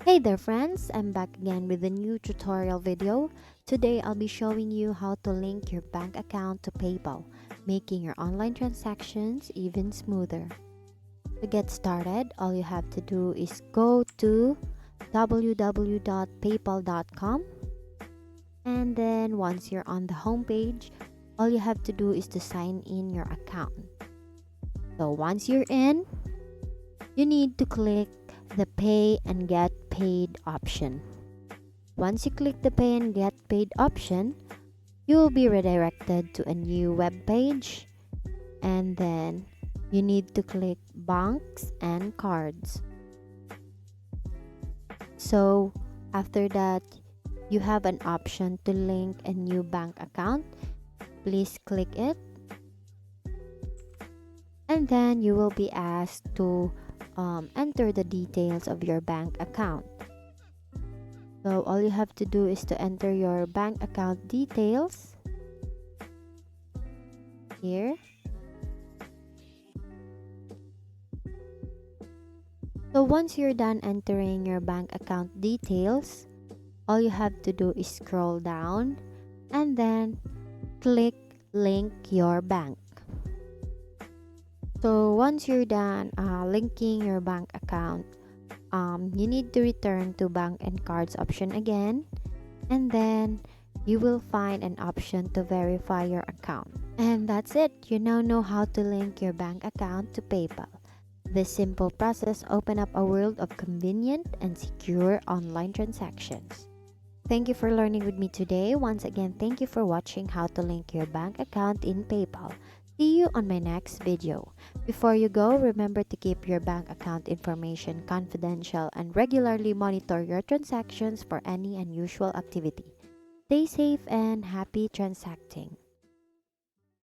Hey there friends, I'm back again with a new tutorial video. Today I'll be showing you how to link your bank account to PayPal, making your online transactions even smoother. To get started, all you have to do is go to www.paypal.com, and then once you're on the home page, all you have to do is to sign in your account. So once you're in, you need to click the Pay and Get Paid option. Once you click the Pay and Get Paid option, you will be redirected to a new web page, and then you need to click Banks and Cards. So after that, you have an option to link a new bank account. Please click it, and then you will be asked to enter the details of your bank account. So all you have to do is to enter your bank account details here. So once you're done entering your bank account details, all you have to do is scroll down and then click link your bank. So once you're done linking your bank account, you need to return to bank and cards option again, and then you will find an option to verify your account. And that's it. You now know how to link your bank account to PayPal. This simple process opens up a world of convenient and secure online transactions. Thank you for learning with me today. Once again, thank you for watching how to link your bank account in PayPal. See you on my next video. Before you go, remember to keep your bank account information confidential and regularly monitor your transactions for any unusual activity. Stay safe and happy transacting.